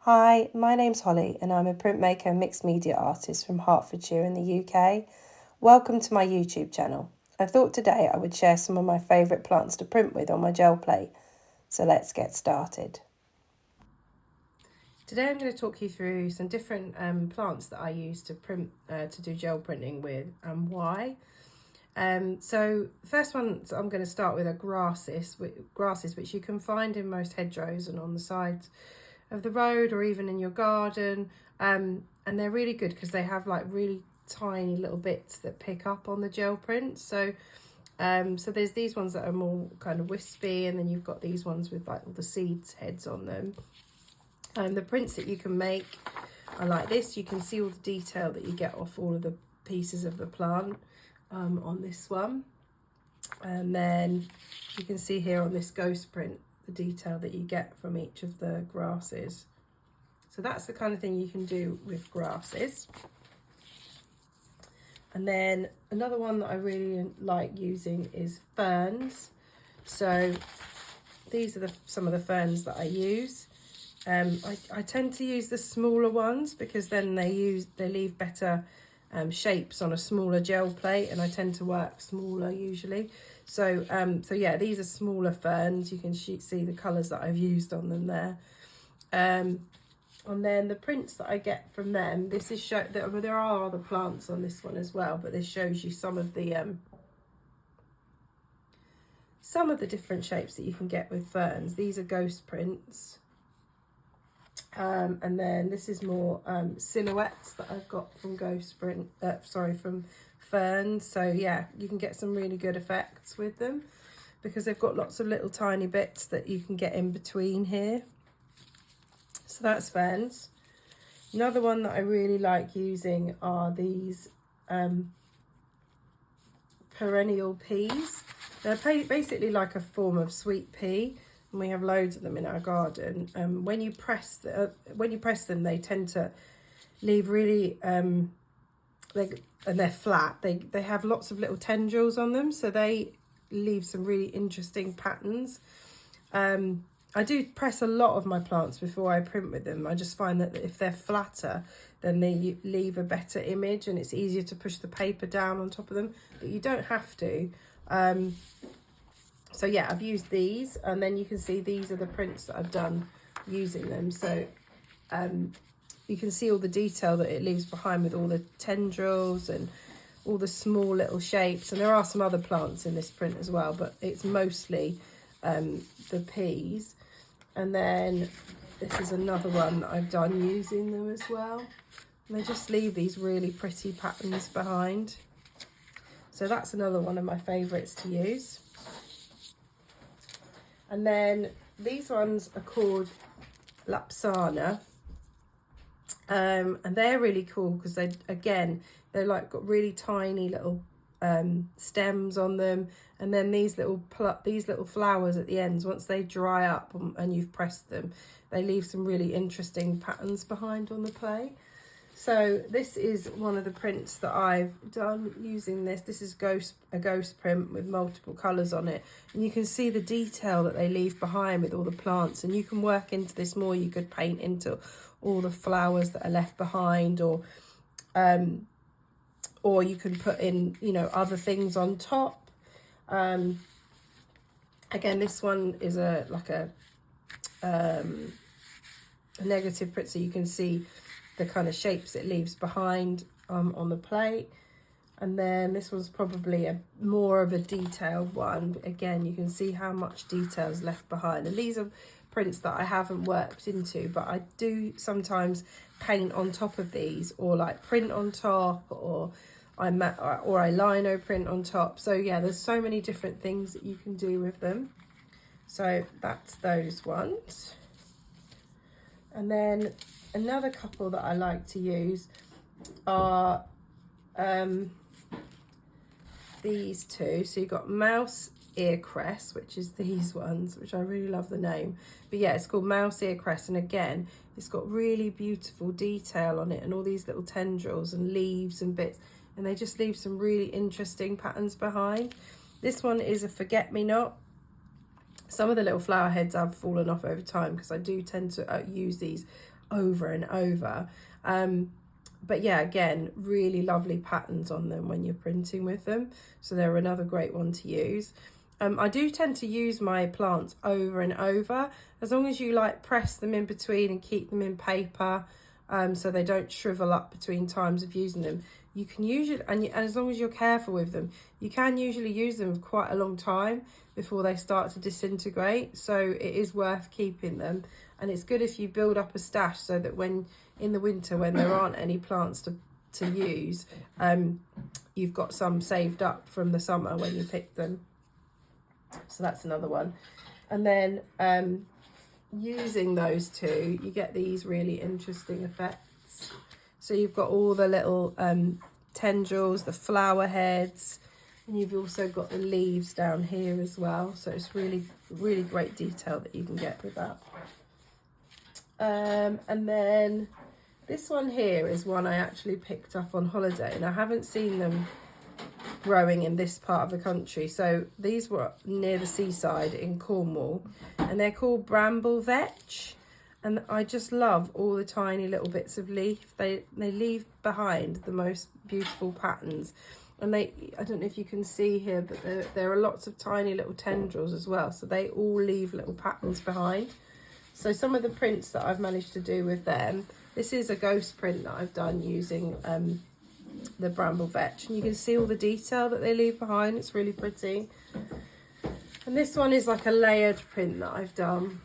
Hi, my name's Holly and I'm a printmaker and mixed media artist from Hertfordshire in the UK. Welcome to my YouTube channel. I thought today I would share some of my favourite plants to print with on my gel plate. So let's get started. Today I'm going to talk you through some different plants that I use to print to do gel printing with and why. So the first ones I'm going to start with are grasses which you can find in most hedgerows and on the sides of the road or even in your garden, and they're really good because they have like really tiny little bits that pick up on the gel print. So there's these ones that are more kind of wispy, and then you've got these ones with like all the seeds heads on them. The prints that you can make are like this. You can see all the detail that you get off all of the pieces of the plant on this one, and then you can see here on this ghost print the detail that you get from each of the grasses. So that's the kind of thing you can do with grasses. And then another one that I really like using is ferns. So these are some of the ferns that I use. I tend to use the smaller ones because then they leave better shapes on a smaller gel plate, and I tend to work smaller usually. So yeah, these are smaller ferns. You can see the colours that I've used on them there. And then the prints that I get from them, this is there are other plants on this one as well, but this shows you some of the different shapes that you can get with ferns. These are ghost prints. And then this is more silhouettes that I've got from from ferns. So yeah, you can get some really good effects with them because they've got lots of little tiny bits that you can get in between here. So that's ferns. Another one that I really like using are these perennial peas. They're basically like a form of sweet pea. And we have loads of them in our garden. When you press them, they tend to leave really and they're flat. They have lots of little tendrils on them, so they leave some really interesting patterns. I do press a lot of my plants before I print with them. I just find that if they're flatter, then they leave a better image, and it's easier to push the paper down on top of them. But you don't have to. So yeah, I've used these, and then you can see these are the prints that I've done using them. So you can see all the detail that it leaves behind with all the tendrils and all the small little shapes. And there are some other plants in this print as well, but it's mostly the peas. And then this is another one that I've done using them as well. And they just leave these really pretty patterns behind. So that's another one of my favourites to use. And then these ones are called Lapana, and they're really cool because they're like got really tiny little stems on them, and then these little flowers at the ends. Once they dry up and you've pressed them, they leave some really interesting patterns behind on the plate. So this is one of the prints that I've done using this. This is a ghost print with multiple colours on it. And you can see the detail that they leave behind with all the plants. And you can work into this more. You could paint into all the flowers that are left behind, or you can put in, other things on top. Again, this one is a negative print, so you can see the kind of shapes it leaves behind on the plate. And then this one's probably more of a detailed one. But again, you can see how much detail is left behind. And these are prints that I haven't worked into, but I do sometimes paint on top of these, or like print on top, or I lino print on top. So yeah, there's so many different things that you can do with them. So that's those ones. And then another couple that I like to use are these two. So you've got mouse ear crest, which is these ones, which I really love the name. But yeah, it's called mouse ear crest, and again, it's got really beautiful detail on it, and all these little tendrils and leaves and bits, and they just leave some really interesting patterns behind. This one is a forget-me-not. Some of the little flower heads have fallen off over time because I do tend to use these over and over. But yeah, again, really lovely patterns on them when you're printing with them. So they're another great one to use. I do tend to use my plants over and over, as long as you like press them in between and keep them in paper, so they don't shrivel up between times of using them. You can usually, and as long as you're careful with them, you can usually use them for quite a long time before they start to disintegrate. So it is worth keeping them. And it's good if you build up a stash, so that when in the winter, when there aren't any plants to use, you've got some saved up from the summer when you pick them. So that's another one. And then using those two, you get these really interesting effects. So you've got all the little tendrils, the flower heads, and you've also got the leaves down here as well. So it's really, really great detail that you can get with that. And then this one here is one I actually picked up on holiday, and I haven't seen them growing in this part of the country. So these were near the seaside in Cornwall, and they're called Bramblevet. And I just love all the tiny little bits of leaf. They leave behind the most beautiful patterns. And I don't know if you can see here, but there are lots of tiny little tendrils as well. So they all leave little patterns behind. So some of the prints that I've managed to do with them, this is a ghost print that I've done using the Bramblevet, and you can see all the detail that they leave behind. It's really pretty. And this one is like a layered print that I've done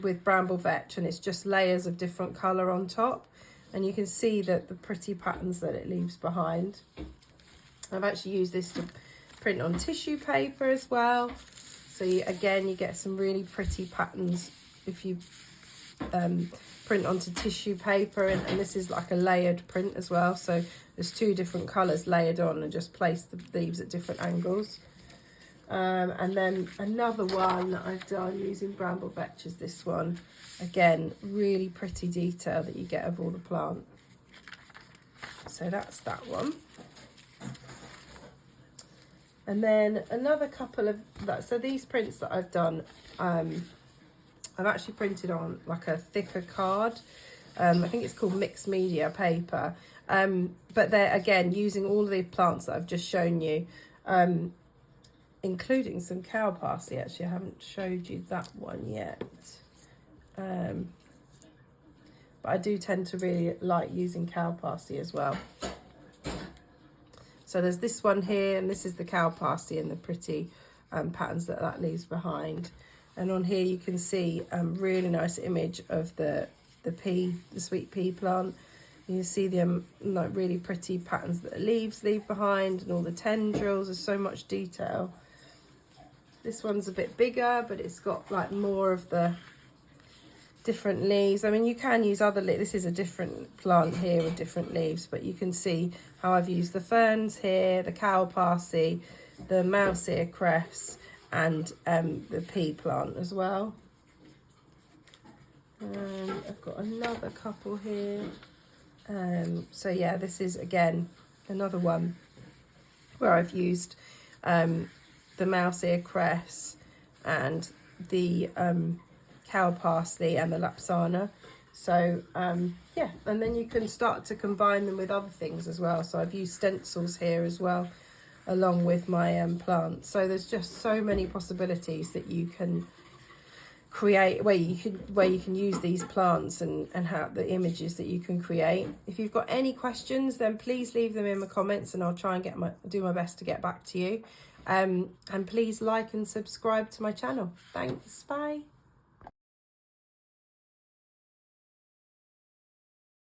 with Bramblevet, and it's just layers of different colour on top, and you can see that the pretty patterns that it leaves behind. I've actually used this to print on tissue paper as well. So again, you get some really pretty patterns if you print onto tissue paper, and this is like a layered print as well. So there's two different colours layered on, and just place the leaves at different angles. And then another one that I've done using Bramblevet is this one. Again, really pretty detail that you get of all the plant. So that's that one. And then another couple of that. So these prints that I've done, I've actually printed on like a thicker card. I think it's called mixed media paper. But they're, again, using all the plants that I've just shown you, including some cow parsley. Actually, I haven't showed you that one yet. But I do tend to really like using cow parsley as well. So there's this one here, and this is the cow parsley and the pretty patterns that leaves behind. And on here you can see a really nice image of the sweet pea plant. You see the like really pretty patterns that the leaves leave behind, and all the tendrils. There's so much detail. This one's a bit bigger, but it's got like more of the different leaves. I mean, you can use other leaves. This is a different plant here with different leaves, but you can see how I've used the ferns here, the cow parsley, the mouse ear crest, and the pea plant as well. I've got another couple here. So yeah, this is again another one where I've used the mouse ear crest and the cow parsley and the Lapana. So yeah, and then you can start to combine them with other things as well. So I've used stencils here as well, along with my plants. So there's just so many possibilities that you can create, where you can use these plants and how the images that you can create. If you've got any questions, then please leave them in the comments, and I'll try and do my best to get back to you. And please like and subscribe to my channel. Thanks, bye.